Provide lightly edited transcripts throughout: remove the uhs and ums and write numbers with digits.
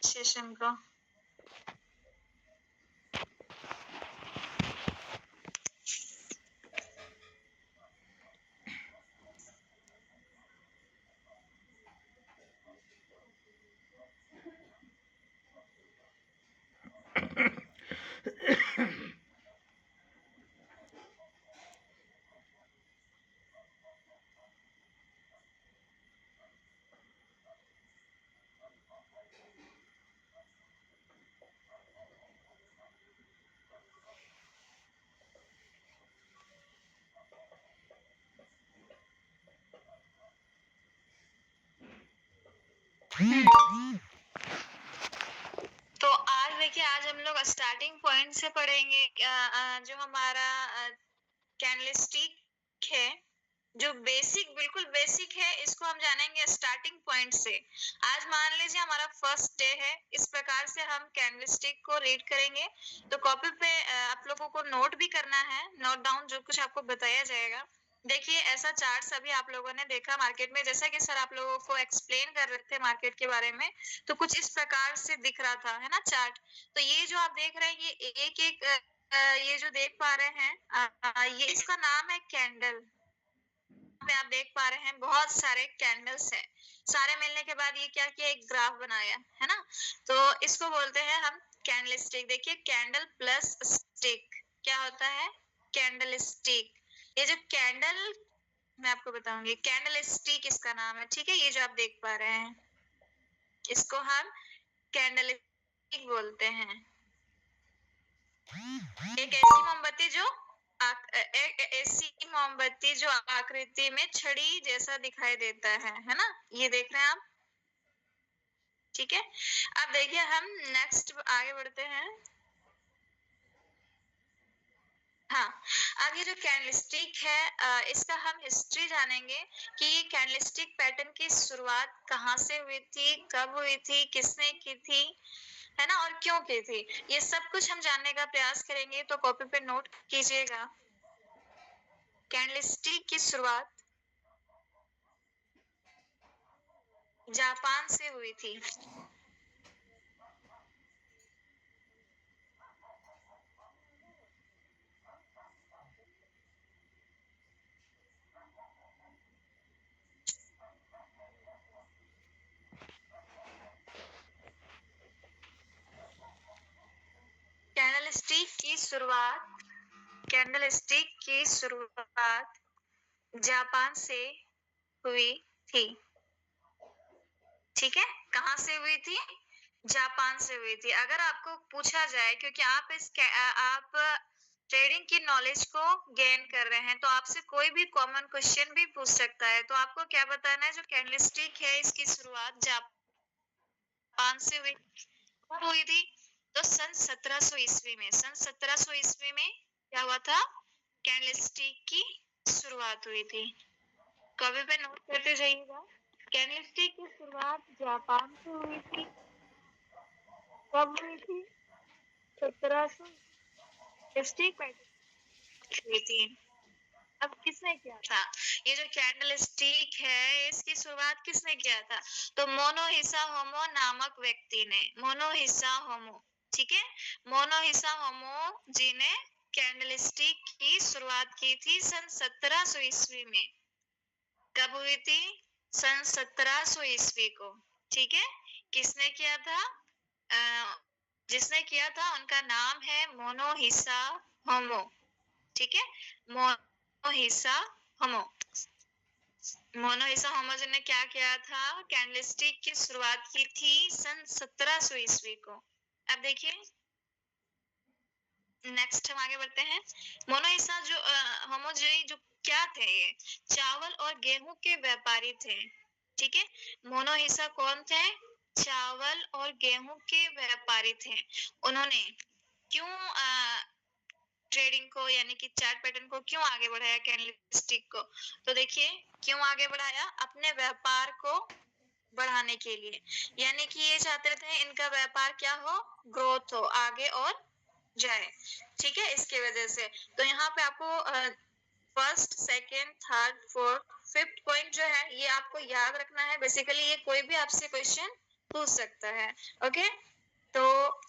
Session को। तो आज देखिए, आज हम लोग स्टार्टिंग पॉइंट से पढ़ेंगे। जो हमारा कैंडलस्टिक है, जो बेसिक, बिल्कुल बेसिक है, इसको हम जानेंगे स्टार्टिंग पॉइंट से। आज मान लीजिए हमारा फर्स्ट डे है, इस प्रकार से हम कैंडलस्टिक को रीड करेंगे। तो कॉपी पे आप लोगों को नोट भी करना है, नोट डाउन जो कुछ आपको बताया जाएगा। देखिए, ऐसा चार्ट सभी आप लोगों ने देखा मार्केट में, जैसा कि सर आप लोगों को एक्सप्लेन कर रहे थे मार्केट के बारे में, तो कुछ इस प्रकार से दिख रहा था, है ना चार्ट। तो ये जो आप देख रहे हैं, ये एक एक ये जो देख पा रहे हैं, ये इसका नाम है कैंडल। पे आप देख पा रहे हैं बहुत सारे कैंडल्स हैं। सारे मिलने के बाद ये क्या किया, एक ग्राफ बनाया, है ना। तो इसको बोलते हैं हम कैंडल स्टिक। देखिए, कैंडल प्लस स्टिक क्या होता है, कैंडल स्टिक। ये जो कैंडल, मैं आपको बताऊंगी, कैंडल स्टिक इसका नाम है, ठीक है। ये जो आप देख पा रहे हैं, इसको हम कैंडल स्टिक बोलते हैं। एक ऐसी मोमबत्ती जो ऐसी मोमबत्ती जो आकृति में छड़ी जैसा दिखाई देता है ना। ये देख रहे हैं आप, ठीक है। अब देखिए, हम नेक्स्ट आगे बढ़ते हैं। हाँ, अब ये जो कैंडलस्टिक है, इसका हम हिस्ट्री जानेंगे कि ये कैंडलस्टिक पैटर्न की शुरुआत कहाँ से हुई थी, कब हुई थी, किसने की थी, है ना, और क्यों की थी। ये सब कुछ हम जानने का प्रयास करेंगे, तो कॉपी पे नोट कीजिएगा। कैंडलस्टिक की शुरुआत जापान से हुई थी। कैंडलस्टिक की शुरुआत जापान से हुई थी, ठीक है। कहाँ से हुई थी, जापान से हुई थी। अगर आपको पूछा जाए, क्योंकि आप ट्रेडिंग की नॉलेज को गेन कर रहे हैं, तो आपसे कोई भी कॉमन क्वेश्चन भी पूछ सकता है। तो आपको क्या बताना है, जो कैंडलस्टिक है इसकी शुरुआत जापान से हुई, कब हुई थी, तो सन 1700 ईस्वी में। सन 1700 ईस्वी में क्या हुआ था, कैंडलस्टिक की शुरुआत हुई थी। कभी पे नोट करते जाइएगा। कैंडलस्टिक की शुरुआत जापान से हुई थी, कब हुई थी, 1700 स्टिक हुई थी। अब किसने किया था, ये जो कैंडल स्टिक है इसकी शुरुआत किसने किया था, तो मोनोहिसा होमो नामक व्यक्ति ने। मोनोहिसा होमो, ठीक है। मोनोहिसा होमो जी ने कैंडल स्टिक की शुरुआत की थी सन 1700 ईस्वी में। कब हुई थी, सन 1700 ईस्वी को, ठीक है। किसने किया था, जिसने किया था उनका नाम है मोनोहिसा होमो, ठीक है। मोनोहिसा होमो, मोनोहिसा होमो जी ने क्या किया था, कैंडलस्टिक की शुरुआत की थी सन 1700 ईस्वी को। अब देखिए, नेक्स्ट हम आगे बढ़ते हैं। मोनोहिसा जो होमो जी जो क्या थे, ये चावल और गेहूं के व्यापारी थे, ठीक है। मोनोहिसा कौन थे, चावल और गेहूं के व्यापारी थे। उन्होंने क्यों ट्रेडिंग को, यानी कि चार्ट पैटर्न को क्यों आगे बढ़ाया, कैंडलस्टिक को, तो देखिए क्यों आगे बढ़ाया, अपने व्यापार को बढ़ाने के लिए। यानी कि ये चाहते थे इनका व्यापार क्या हो, ग्रोथ हो, आगे और जाए, ठीक है, इसकी वजह से। तो यहाँ पे आपको first, second, third, fourth, fifth point जो है ये आपको याद रखना है। बेसिकली ये कोई भी आपसे क्वेश्चन पूछ सकता है। ओके, तो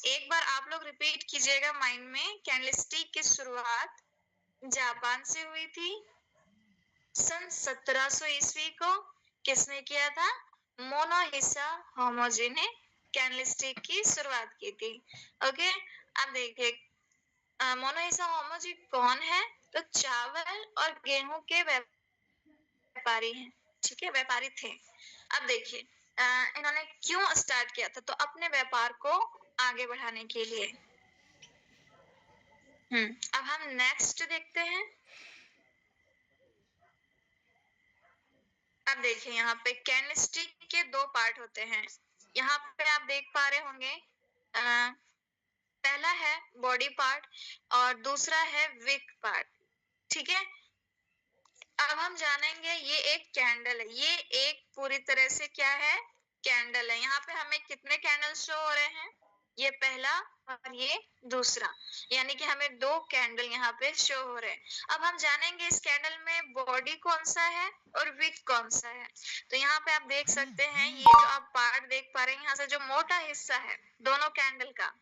एक बार आप लोग रिपीट कीजिएगा माइंड में। कैंडलस्टिक की शुरुआत जापान से हुई थी सन 1700 ईस्वी को। किसने किया था? मोनालिसा होमोजी ने कैंडलस्टिक की शुरुआत की थी। ओके, अब देखिए मोनालिसा होमोजी कौन है? तो चावल और गेहूं के व्यापारी हैं। ठीक है, व्यापारी थे। अब देखिए इन्होंने क्यों स्टार्ट किया था? तो अपने व्यापार को आगे बढ़ाने के लिए। अब हम नेक्स्ट देखते हैं। अब देखिए यहाँ पे कैंडलस्टिक के दो पार्ट होते हैं। यहाँ पे आप देख पा रहे होंगे पहला है बॉडी पार्ट और दूसरा है विक पार्ट। ठीक है, अब हम जानेंगे ये एक कैंडल है। ये एक पूरी तरह से क्या है? कैंडल है। यहाँ पे हमें कितने कैंडल शो हो रहे हैं? ये पहला और ये दूसरा, यानी कि हमें दो कैंडल यहाँ पे शो हो रहे हैं। अब हम जानेंगे इस कैंडल में बॉडी कौन सा है और विक कौन सा है। तो यहाँ पे आप देख सकते हैं ये जो आप पार्ट देख पा रहे हैं, यहाँ से जो मोटा हिस्सा है दोनों कैंडल का,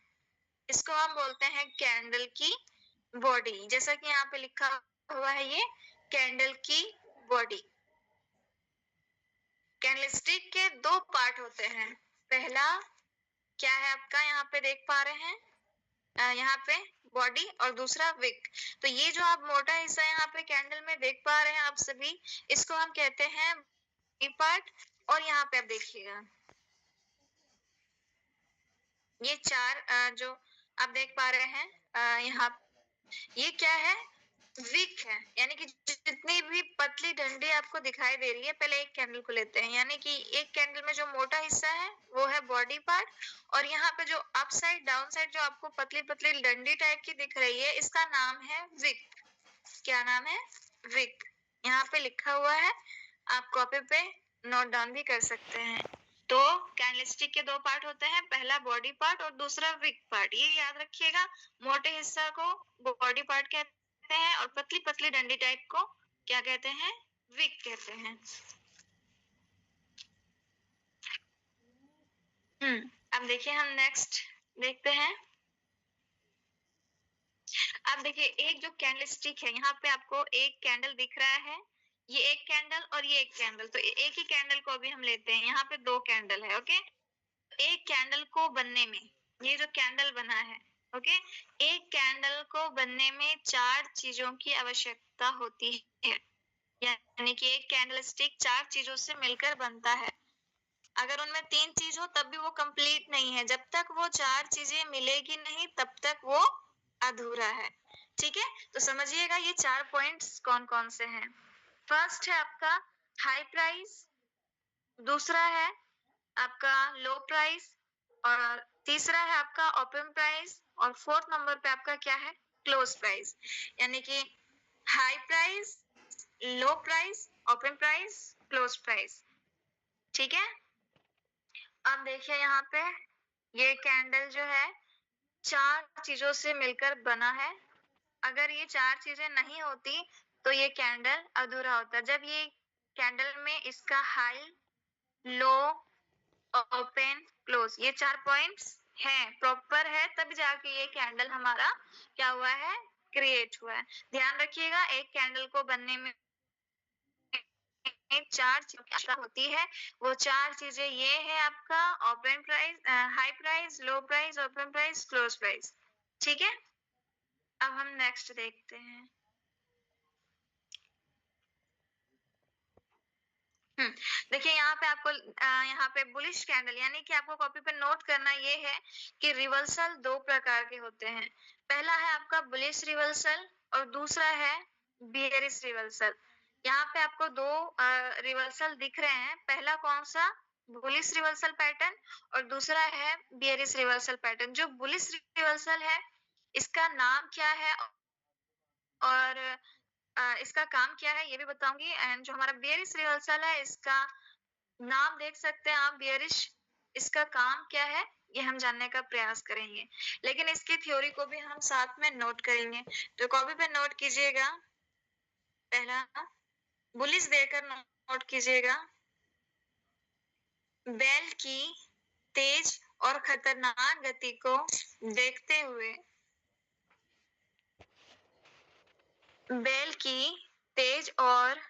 इसको हम बोलते हैं कैंडल की बॉडी। जैसा कि यहाँ पे लिखा हुआ है ये कैंडल की बॉडी। कैंडलस्टिक के दो पार्ट होते हैं। पहला क्या है आपका, यहाँ पे देख पा रहे हैं यहाँ पे बॉडी और दूसरा विक। तो ये जो आप मोटा हिस्सा यहाँ पे कैंडल में देख पा रहे हैं आप सभी, इसको हम कहते हैं बॉडी पार्ट। और यहाँ पे आप देखिएगा ये चार जो आप देख पा रहे हैं यहाँ, ये क्या है? विक है। यानी कि जितनी भी पतली डंडी आपको दिखाई दे रही है, पहले एक कैंडल को लेते हैं, यानी कि एक कैंडल में जो मोटा हिस्सा है वो है बॉडी पार्ट, और यहाँ पे जो अप साइड डाउन साइड जो आपको पतली पतली डंडी टाइप की दिख रही है, इसका नाम है विक। क्या नाम है? विक। यहाँ पे लिखा हुआ है, आप कॉपी पे नोट डाउन भी कर सकते हैं। तो कैंडलस्टिक के दो पार्ट होते हैं, पहला बॉडी पार्ट और दूसरा विक पार्ट। ये याद रखिएगा, मोटे हिस्सा को बॉडी पार्ट कहते हैं और पतली पतली डंडी टाइप को क्या कहते हैं? विक कहते हैं। अब देखिए हम नेक्स्ट देखते हैं। अब देखिए एक जो कैंडलस्टिक है, यहाँ पे आपको एक कैंडल दिख रहा है, ये एक कैंडल और ये एक कैंडल, तो एक ही कैंडल को अभी हम लेते हैं। यहाँ पे दो कैंडल है। ओके, एक कैंडल को बनने में, ये जो कैंडल बना है, ओके, एक कैंडल को बनने में चार चीजों की आवश्यकता होती है। यानी कि एक कैंडल स्टिक चार चीजों से मिलकर बनता है। अगर उनमें तीन चीज हो तब भी वो कंप्लीट नहीं है। जब तक वो चार चीजें मिलेगी नहीं तब तक वो अधूरा है। ठीक है, तो समझिएगा ये चार पॉइंट्स कौन कौन से हैं। फर्स्ट है आपका हाई प्राइस, दूसरा है आपका लो प्राइस, और तीसरा है आपका ओपन प्राइस, और फोर्थ नंबर पे आपका क्या है? Close price. यानी कि हाई प्राइस, लो price, open price, close price. ठीक है, अब देखिए यहाँ पे ये कैंडल जो है चार चीजों से मिलकर बना है। अगर ये चार चीजें नहीं होती तो ये कैंडल अधूरा होता। जब ये कैंडल में इसका हाई, लो, ओपन, क्लोज, ये चार पॉइंट्स हैं, प्रॉपर है, तब जाके ये कैंडल हमारा क्या हुआ है? क्रिएट हुआ है। ध्यान रखिएगा, एक कैंडल को बनने में चार चीजें होती है। वो चार चीजें ये है आपका ओपन प्राइस, हाई प्राइस, लो price, open price, close price. ठीक है, अब हम नेक्स्ट देखते हैं। देखिए यहाँ पे आपको यहाँ पे बुलिश कैंडल, यानी कि आपको कॉपी पे नोट करना ये है कि रिवर्सल दो प्रकार के होते हैं। पहला है आपका बुलिश रिवर्सल और दूसरा है बियरिश रिवर्सल। यहाँ पे आपको दो रिवर्सल दिख रहे हैं। पहला कौन सा? बुलिश रिवर्सल पैटर्न, और दूसरा है बियरिश रिवर्सल पैटर्न। जो बुलिश रिवर्सल है इसका नाम क्या है और इसका काम क्या है ये भी बताऊंगी। एंड जो हमारा बियरिश रिवर्सल है इसका नाम देख सकते हैं आप, बियरिश, इसका काम क्या है ये हम जानने का प्रयास करेंगे, लेकिन इसकी थ्योरी को भी हम साथ में नोट करेंगे। तो कॉपी पे नोट कीजिएगा, पहला बुलिश देकर नोट कीजिएगा बेल की तेज और खतरनाक गति को देखते हुए बेल की तेज और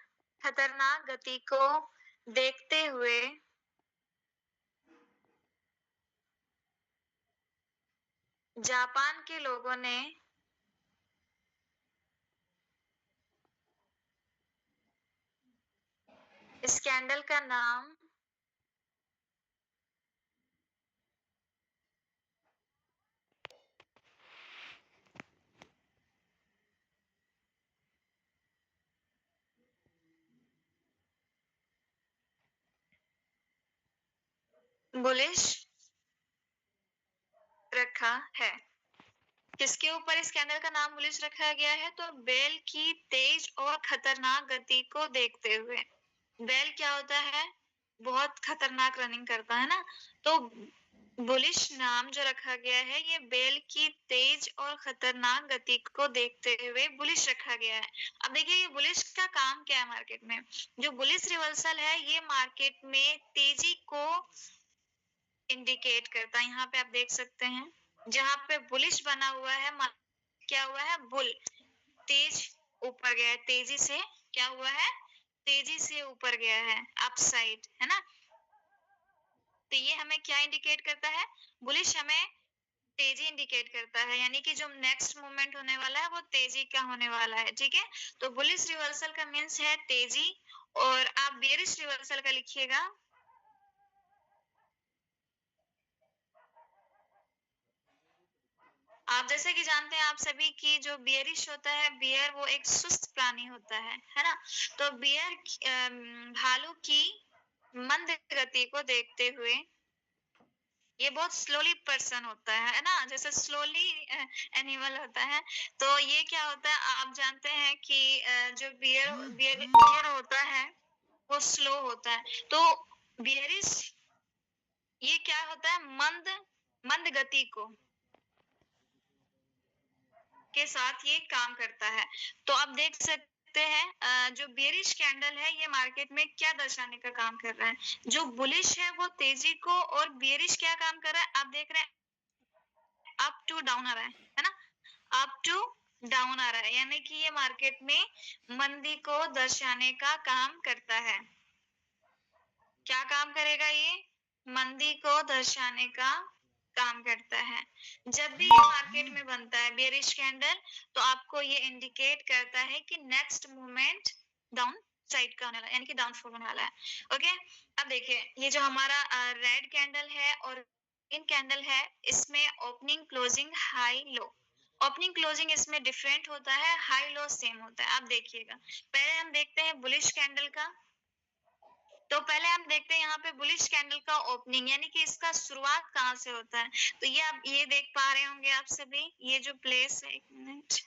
खतरनाक गति को देखते हुए जापान के लोगों ने स्कैंडल का नाम बुलिश रखा है। किसके ऊपर स्कैंडल का नाम बुलिश रखा गया है? तो बेल की तेज और खतरनाक गति को देखते हुए। बेल क्या होता है? बहुत खतरनाक रनिंग करता है ना, तो बुलिश नाम जो रखा गया है ये बेल की तेज और खतरनाक गति को देखते हुए बुलिश रखा गया है। अब देखिए ये बुलिश का काम क्या है मार्केट में। जो बुलिश रिवर्सल है ये मार्केट में तेजी को इंडिकेट करता है। यहाँ पे आप देख सकते हैं जहां पे बुलिश बना हुआ है, क्या हुआ है? बुल तेज ऊपर गया है, तेजी से क्या हुआ है? तेजी से ऊपर गया है, अपसाइड, है ना। तो ये हमें क्या इंडिकेट करता है? बुलिश हमें तेजी इंडिकेट करता है, यानी कि जो नेक्स्ट मूवमेंट होने वाला है वो तेजी का होने वाला है। ठीक है, तो बुलिश रिवर्सल का मीन्स है तेजी, और आप बेरिश रिवर्सल का लिखिएगा। आप जैसे कि जानते हैं आप सभी की जो बियरिश होता है, बियर वो एक सुस्त प्राणी होता है ना। तो बियर भालू की मंद गति को देखते हुए, ये बहुत स्लोली पर्सन होता है ना, जैसे स्लोली एनिमल होता है। तो ये क्या होता है, आप जानते हैं कि जो बियर बियर बियर होता है वो स्लो होता है। तो बियरिश ये क्या होता है? मंद मंद गति को के साथ ये काम करता है। तो आप देख सकते हैं जो बेरिश कैंडल है ये मार्केट में क्या दर्शाने का काम कर रहा है। जो बुलिश है वो तेजी को, और बेरिश क्या काम कर रहा है? आप देख रहे हैं अप टू डाउन आ रहा है ना, अप टू डाउन आ रहा है, यानी कि ये मार्केट में मंदी को दर्शाने का काम करता है। क्या काम करेगा ये? मंदी को दर्शाने का काम करता है। जब भी ये मार्केट में बनता है बेरिश कैंडल, तो आपको ये इंडिकेट करता है कि नेक्स्ट मूवमेंट डाउन साइड का होने वाला है, यानी कि डाउनफॉल होने वाला है। ओके, अब देखिए ये जो हमारा रेड कैंडल है और ग्रीन कैंडल है, इसमें opening closing high low, opening closing इसमें डिफरेंट होता है, हाई लो सेम होता है। आप देखिएगा, पहले हम देखते हैं बुलिश कैंडल का। तो पहले हम देखते हैं यहाँ पे बुलिश कैंडल का ओपनिंग, यानी कि इसका शुरुआत कहाँ से होता है। तो ये आप ये देख पा रहे होंगे आप सभी, ये जो प्लेस है, एक मिनट,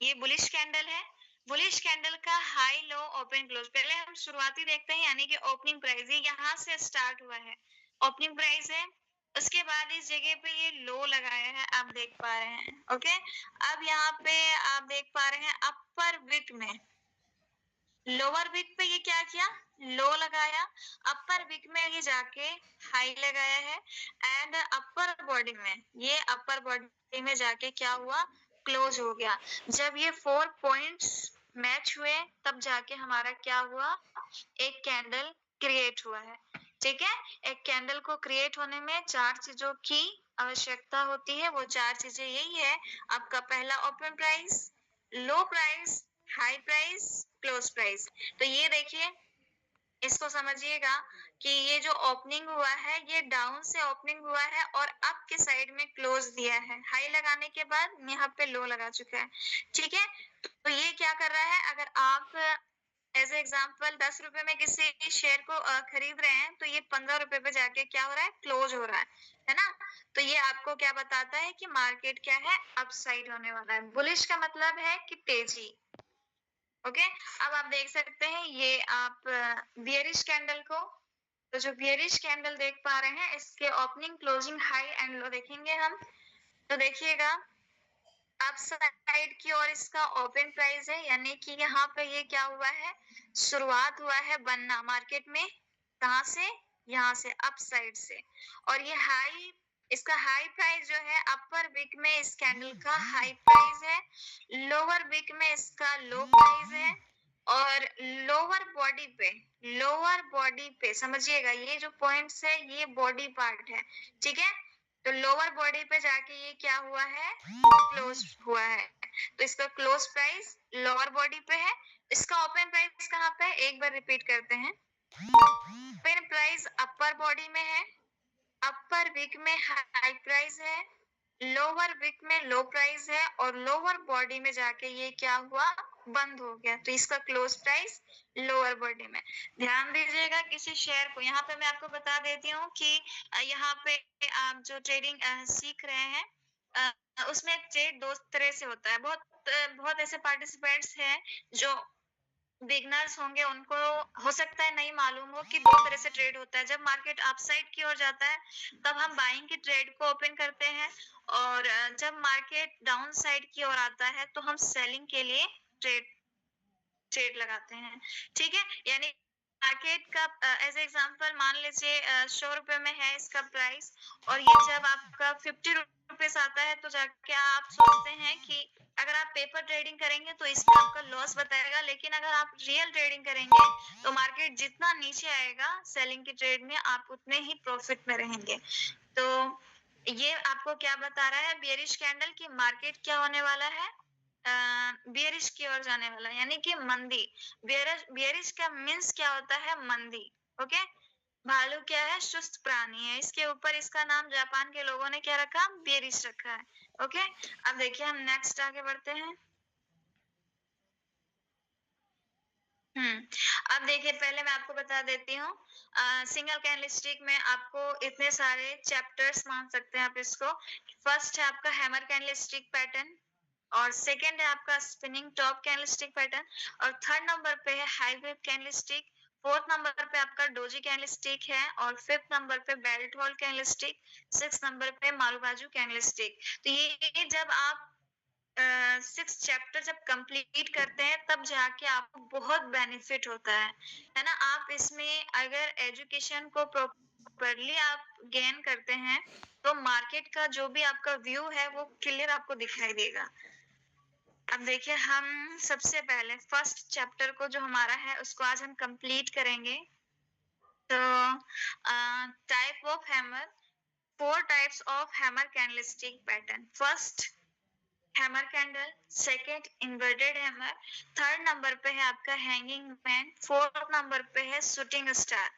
ये बुलिश कैंडल है। बुलिश कैंडल का हाई लो ओपन क्लोज, पहले हम शुरुआती देखते हैं, यानी कि ओपनिंग प्राइस, ये यहाँ से स्टार्ट हुआ है, ओपनिंग प्राइस है। उसके बाद इस जगह पे ये लो लगाया है, आप देख पा रहे हैं। ओके, अब यहाँ पे आप देख पा रहे हैं अपर विक में, लोअर विक पे ये क्या किया? लो लगाया। अपर विक में ये जाके हाई लगाया है, एंड अपर बॉडी में, ये अपर बॉडी में जाके क्या हुआ? क्लोज हो गया। जब ये 4 पॉइंट्स मैच हुए तब जाके हमारा क्या हुआ? एक कैंडल क्रिएट हुआ है। ठीक है, एक कैंडल को क्रिएट होने में 4 चीजों की आवश्यकता होती है। वो 4 चीजें यही है, आपका पहला ओपन प्राइस, लो price, high price, close price. तो ये देखिए, इसको समझिएगा कि ये जो ओपनिंग हुआ है ये डाउन से ओपनिंग हुआ है और अप के साइड में क्लोज दिया है। हाई लगाने के बाद यहाँ पे लो लगा चुका है। ठीक है, तो ये क्या कर रहा है, अगर आप एज एग्जाम्पल 10 रुपए में किसी शेयर को खरीद रहे हैं, तो ये 15 रुपए पे जाके क्या हो रहा है? क्लोज हो रहा है ना। तो ये आपको क्या बताता है कि मार्केट क्या है? अपसाइड होने वाला है। बुलिश का मतलब है कि तेजी। ओके, अब आप देख सकते हैं ये आप बियरिश कैंडल को, तो जो बियरिश कैंडल देख पा रहे हैं इसके opening closing high and low देखेंगे हम। तो देखिएगा अप साइड की ओर इसका ओपन प्राइस है, यानी कि यहाँ पे ये क्या हुआ है, शुरुआत हुआ है बनना मार्केट में, कहाँ से, यहाँ से अप साइड से। और ये हाई, इसका हाई प्राइस जो है अपर वीक में इस कैंडल का हाई प्राइस है, लोअर वीक में इसका लो प्राइस है, और लोअर बॉडी पे समझिएगा, ये जो पॉइंट्स है ये बॉडी पार्ट है, ठीक है। तो लोअर बॉडी पे जाके ये क्या हुआ है, क्लोज हुआ है। तो इसका क्लोज प्राइस लोअर बॉडी पे है, इसका ओपन प्राइस कहाँ पे है, एक बार रिपीट करते हैं। ओपन प्राइस अपर बॉडी में है, अपर वीक में हाई प्राइस है, लोअर वीक में लो प्राइस है, और लोअर बॉडी में जाके ये क्या हुआ, बंद हो गया। तो इसका क्लोज प्राइस लोअर बॉडी में। ध्यान दीजिएगा किसी शेयर को, यहाँ पे मैं आपको बता देती हूँ कि यहाँ पे आप जो ट्रेडिंग सीख रहे हैं, उसमें ट्रेड दो तरह से होता है। बहुत ऐसे पार्टिसिपेंट्स हैं जो बिगनर्स होंगे, उनको हो सकता है नहीं मालूम हो कि दो तरह से ट्रेड होता है। जब मार्केट अपसाइड की ओर जाता है तब हम बाइंग की ट्रेड को ओपन करते हैं, और जब मार्केट डाउन साइड की ओर आता है तो हम सेलिंग के लिए ट्रेड ट्रेड लगाते हैं, ठीक है। यानी मार्केट का एज एग्जांपल मान लीजिए 100 रुपए में है इसका प्राइस, और ये जब आपका 50 रुपीज आता है तो जाके आप सोचते हैं कि अगर आप पेपर ट्रेडिंग करेंगे तो इसमें आपका लॉस बताएगा, लेकिन अगर आप रियल ट्रेडिंग करेंगे तो मार्केट जितना नीचे आएगा सेलिंग की ट्रेड में, आप उतने ही प्रॉफिट में रहेंगे। तो ये आपको क्या बता रहा है, बेयरिश कैंडल की मार्केट क्या होने वाला है, बियरिश की ओर जाने वाला, यानी कि मंदी। बियरिश का मीन्स क्या होता है, मंदी। ओके, भालू क्या है, सुस्त प्राणी है, इसके ऊपर इसका नाम जापान के लोगों ने क्या रखा, बियरिश रखा है। ओके, अब देखिए हम नेक्स्ट आगे बढ़ते हैं। अब देखिए पहले मैं आपको बता देती हूँ, सिंगल कैंडलस्टिक में आपको इतने सारे चैप्टर्स मान सकते हैं आप इसको। फर्स्ट है आपका हैमर कैंडलस्टिक पैटर्न, और सेकंड है आपका स्पिनिंग टॉप कैंडलस्टिक पैटर्न, और थर्ड नंबर पे है high wave candlestick, fourth number पे आपका डोजी कैंडलस्टिक है, और फिफ्थ नंबर पे belt wall candlestick, six number पे मारूबाजू कैंडलस्टिक। तो ये जब आप 6 चैप्टर जब कंप्लीट करते हैं तब जाके आपको बहुत बेनिफिट होता है ना। आप इसमें अगर एजुकेशन को प्रॉपरली आप गेन करते हैं तो मार्केट का जो भी आपका व्यू है वो क्लियर आपको दिखाई देगा। अब देखिए हम सबसे पहले फर्स्ट चैप्टर को जो हमारा है उसको आज हम कंप्लीट करेंगे। तो type of hammer, 4 types of hammer candlestick pattern. First hammer candle, second inverted hammer, third number पे है आपका हैंगिंग मैन, फोर्थ नंबर पे है शूटिंग स्टार,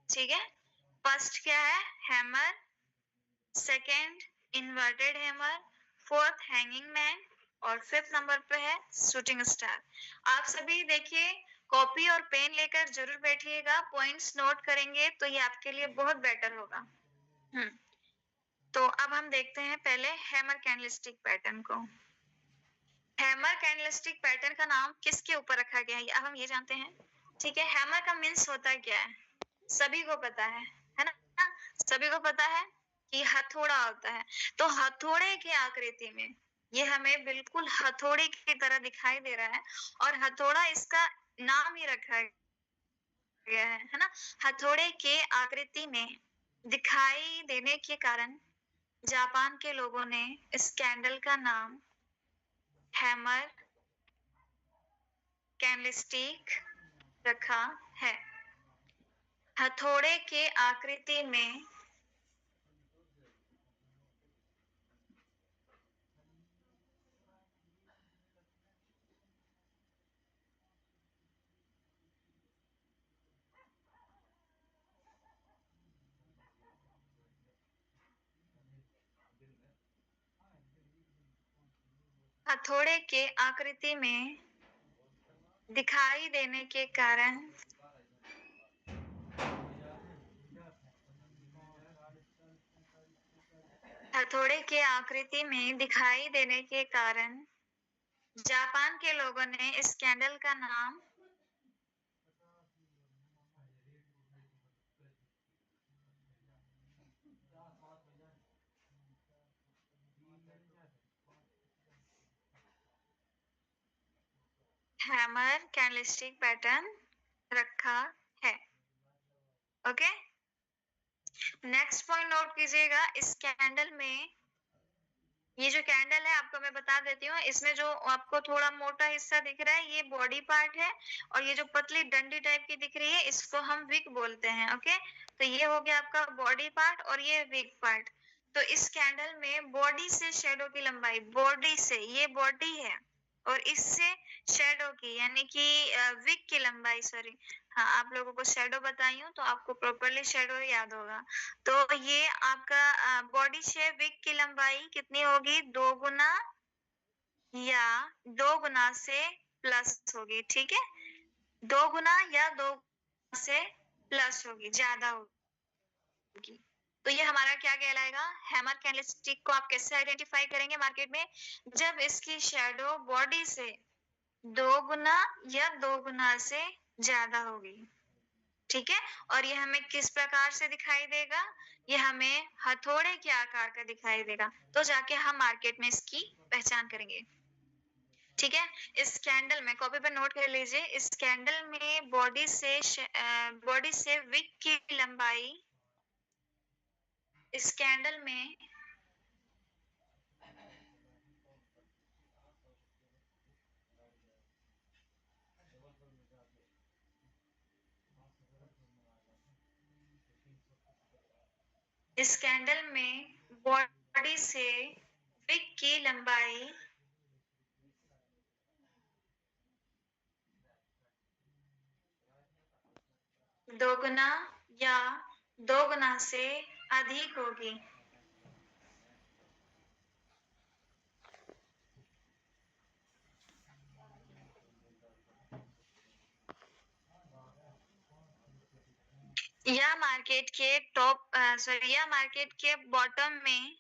ठीक है। फर्स्ट क्या है, hammer, second inverted hammer, fourth hanging man, और फिफ्थ नंबर पे है शूटिंग स्टार। आप सभी देखिए कॉपी और पेन लेकर जरूर बैठिएगा, पॉइंट्स नोट करेंगे तो ये आपके लिए बहुत बेटर होगा। तो अब हम देखते हैं पहले हैमर कैंडलस्टिक पैटर्न को। हैमर कैंडलस्टिक पैटर्न का नाम किसके ऊपर रखा गया है अब हम ये जानते हैं, ठीक है। हैमर का मीन्स होता क्या है, सभी को पता है ना, सभी को पता है कि हथौड़ा होता है। तो हथौड़े की आकृति में ये हमें बिल्कुल हथौड़े की तरह दिखाई दे रहा है, और हथौड़ा इसका नाम ही रखा गया है ना। हथौड़े के आकृति में दिखाई देने के कारण जापान के लोगों ने इस कैंडल का नाम हैमर कैंडलस्टिक रखा है। हथौड़े के आकृति में हथौड़े के आकृति में दिखाई देने के कारण हथौड़े के आकृति में दिखाई देने के कारण जापान के लोगों ने इस कैंडल का नाम हैमर कैंडलस्टिक पैटर्न रखा है। ओके, नेक्स्ट पॉइंट नोट कीजिएगा। इस कैंडल में ये जो कैंडल है आपको मैं बता देती हूँ, इसमें जो आपको थोड़ा मोटा हिस्सा दिख रहा है ये बॉडी पार्ट है, और ये जो पतली डंडी टाइप की दिख रही है इसको हम विक बोलते हैं। ओके, तो ये हो गया आपका बॉडी पार्ट और ये विक पार्ट। तो इस कैंडल में बॉडी से शेडो की लंबाई, बॉडी से, ये बॉडी है और इससे शेडो की यानी कि विक की लंबाई, सॉरी हाँ, आप लोगों को शेडो बताई हूँ तो आपको प्रॉपरली शेडो याद होगा। तो ये आपका बॉडी से विक की लंबाई कितनी होगी? 2 गुना या 2 गुना से प्लस होगी। ठीक है, 2 गुना या 2 से प्लस होगी, ज्यादा होगी। तो ये हमारा क्या कहलाएगा? हैमर कैंडलस्टिक को आप कैसे आइडेंटिफाई करेंगे मार्केट में? जब इसकी शेडो बॉडी से 2 गुना या 2 गुना से ज्यादा होगी। ठीक है, और ये हमें किस प्रकार से दिखाई देगा? ये हमें हथौड़े के आकार का दिखाई देगा। तो जाके हम मार्केट में इसकी पहचान करेंगे। ठीक है, इस कैंडल में कॉपी पर नोट कर लीजिए, इस कैंडल में बॉडी से विक की लंबाई, इस कैंडल में बॉडी से विक की लंबाई 2 गुना या 2 गुना से अधिक होगी। या मार्केट के या मार्केट के बॉटम में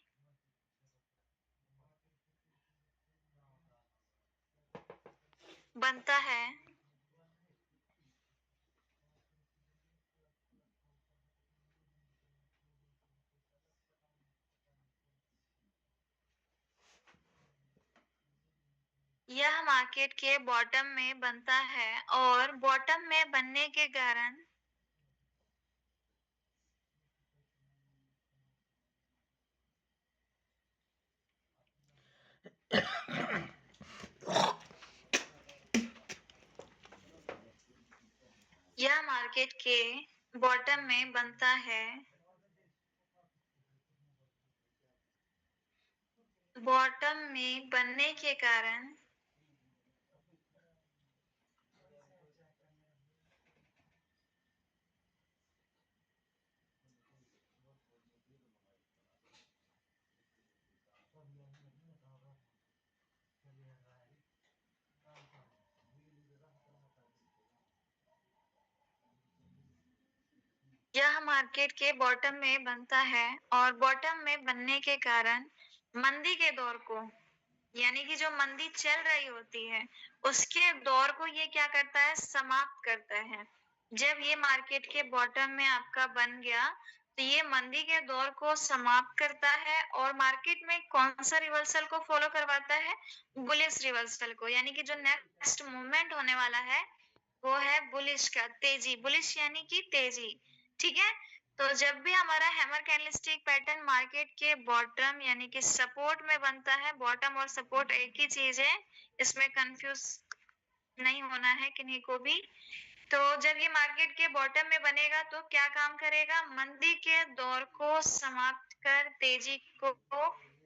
बनता है। यह मार्केट के बॉटम में बनता है और बॉटम में बनने के कारण यह मार्केट के बॉटम में बनता है। बॉटम में बनने के कारण यह मार्केट के बॉटम में बनता है और बॉटम में बनने के कारण मंदी के दौर को, यानी कि जो मंदी चल रही होती है उसके दौर को ये क्या करता है? समाप्त करता है। जब ये मार्केट के बॉटम में आपका बन गया तो ये मंदी के दौर को समाप्त करता है और मार्केट में कौन सा रिवर्सल को फॉलो करवाता है? बुलिश रिवर्सल को, यानी कि जो नेक्स्ट मूवमेंट होने वाला है वो है बुलिश का, तेजी, बुलिश यानी कि तेजी। ठीक है, तो जब भी हमारा हैमर कैंडलस्टिक पैटर्न मार्केट के बॉटम यानी कि सपोर्ट में बनता है, बॉटम और सपोर्ट एक ही चीज है, इसमें कंफ्यूज नहीं होना है किन्हीं को भी। तो जब ये मार्केट के बॉटम में बनेगा तो क्या काम करेगा? मंदी के दौर को समाप्त कर तेजी को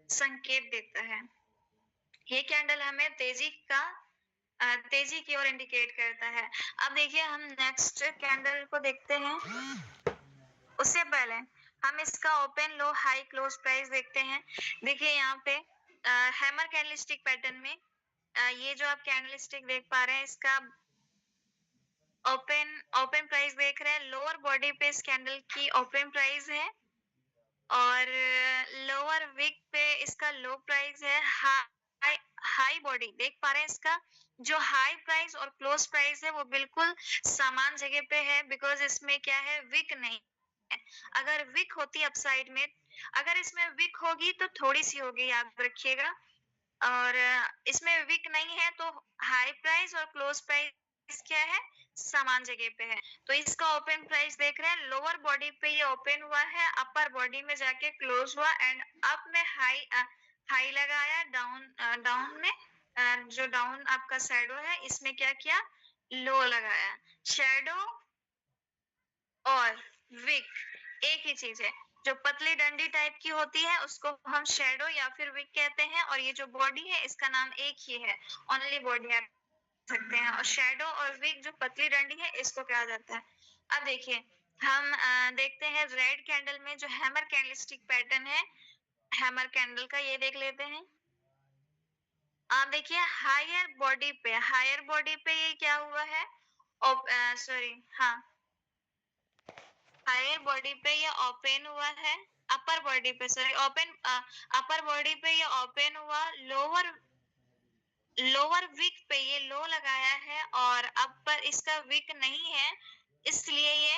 संकेत देता है। ये कैंडल हमें तेजी की ओर इंडिकेट करता है। अब देखिए हम नेक्स्ट कैंडल को देखते हैं। उससे पहले हम इसका ओपन, लो, हाई, क्लोज प्राइस देखते हैं। देखिए यहाँ पे हैमर कैंडलस्टिक पैटर्न में ये जो आप कैंडलस्टिक देख पा रहे हैं इसका ओपन प्राइस देख रहे हैं। लोअर बॉडी पे इस कैंडल की ओपन प्राइस है और लोअर विक पे इसका लो प्राइस है। हाई बॉडी देख पा रहे हैं, इसका जो हाई प्राइस और क्लोज प्राइस है वो बिल्कुल समान जगह पे है, बिकॉज इसमें क्या है? विक नहीं है। अगर विक होती अपसाइड में, अगर इसमें विक होगी तो थोड़ी सी होगी, याद रखिएगा। और इसमें विक नहीं है तो हाई प्राइस और क्लोज प्राइस क्या है? समान जगह पे है। तो इसका ओपन प्राइस देख रहे हैं, लोअर बॉडी पे ये ओपन हुआ है, अपर बॉडी में जाके क्लोज हुआ एंड अप में हाई लगाया, डाउन में जो डाउन आपका शैडो है इसमें क्या किया? लो लगाया। शैडो और विक एक ही चीज है। जो पतली डंडी टाइप की होती है उसको हम शैडो या फिर विक कहते हैं, और ये जो बॉडी है इसका नाम एक ही है, ओनली बॉडी आप सकते हैं। और शैडो और विक जो पतली डंडी है इसको कहा जाता है। अब देखिए, हम देखते हैं रेड कैंडल में जो हैमर कैंडलस्टिक पैटर्न है, हैमर कैंडल का ये देख लेते हैं। आप देखिए हायर बॉडी पे ये क्या हुआ है? सॉरी, हाँ, हायर बॉडी पे ये ओपन हुआ है, अपर बॉडी पे सॉरी ओपन, अपर बॉडी पे ये ओपन हुआ, लोअर लोअर विक पे ये लो लगाया है और अपर इसका विक नहीं है, इसलिए ये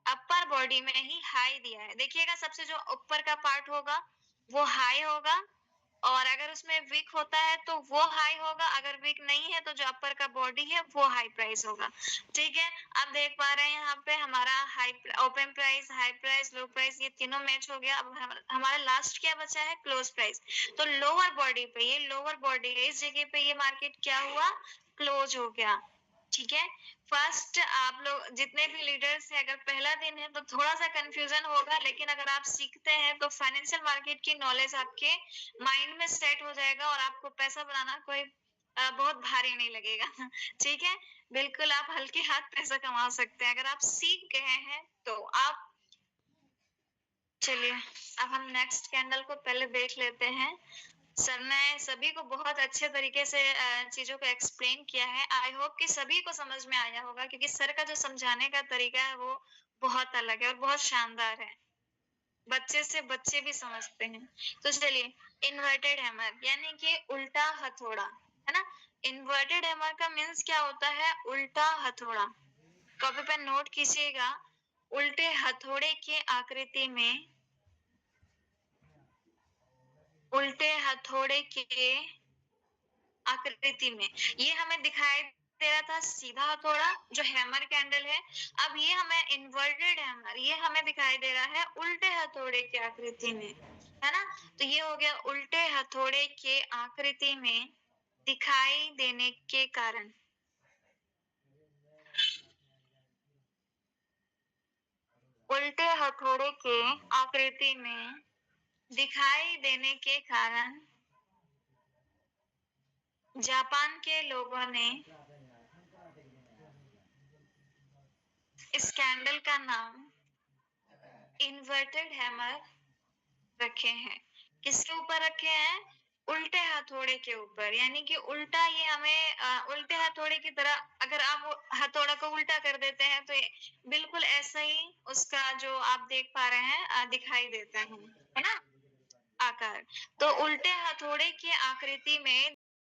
अपर बॉडी में ही हाई दिया है। देखिएगा सबसे जो ऊपर का पार्ट होगा वो हाई होगा, और अगर उसमें विक होता है तो वो हाई होगा, अगर विक नहीं है तो जो अपर का बॉडी है वो हाई प्राइस होगा। ठीक है, आप देख पा रहे हैं यहाँ पे हमारा high open price, high price, लो प्राइस ये तीनों मैच हो गया। अब हमारा लास्ट क्या बचा है? Close price. तो लोअर बॉडी पे, ये लोअर बॉडी है, इस जगह पे ये मार्केट क्या हुआ? क्लोज हो गया। ठीक है, फर्स्ट आप लोग जितने भी लीडर्स हैं, अगर पहला दिन है तो थोड़ा सा कंफ्यूजन होगा, लेकिन अगर आप सीखते हैं तो फाइनेंशियल मार्केट की नॉलेज आपके माइंड में सेट हो जाएगा और आपको पैसा बनाना कोई बहुत भारी नहीं लगेगा। ठीक है, बिल्कुल आप हल्के हाथ पैसा कमा सकते हैं अगर आप सीख गए हैं तो। आप चलिए, अब हम नेक्स्ट कैंडल को पहले देख लेते हैं। सर ने सभी को बहुत अच्छे तरीके से चीजों को एक्सप्लेन किया है। आई होप कि सभी को समझ में आया होगा, क्योंकि सर का जो समझाने का तरीका है वो बहुत अलग है और बहुत शानदार है, बच्चे से बच्चे भी समझते हैं। तो चलिए, इन्वर्टेड हैमर यानी कि उल्टा हथौड़ा, है ना? इन्वर्टेड हैमर का मीन्स क्या होता है? उल्टा हथौड़ा। कॉपी पे नोट कीजिएगा, उल्टे हथौड़े के आकृति में, उल्टे हथौड़े के आकृति में ये हमें दिखाई दे रहा था सीधा हथौड़ा जो हैमर कैंडल है। अब ये हमें इन्वर्टेड हैमर, ये हमें दिखाई दे रहा है उल्टे हथौड़े की आकृति में, है ना? तो ये हो गया उल्टे हथौड़े के आकृति में दिखाई देने के कारण। उल्टे हथौड़े के आकृति में दिखाई देने के कारण जापान के लोगों ने इस कैंडल का नाम इन्वर्टेड हैमर रखे हैं। किसके ऊपर रखे हैं? उल्टे हथौड़े के ऊपर, यानी कि उल्टा ये हमें उल्टे हथौड़े की तरह, अगर आप हथौड़ा को उल्टा कर देते हैं तो ये बिल्कुल ऐसा ही उसका जो आप देख पा रहे हैं दिखाई देता है ना? आकार। तो उल्टे हथौड़े की आकृति में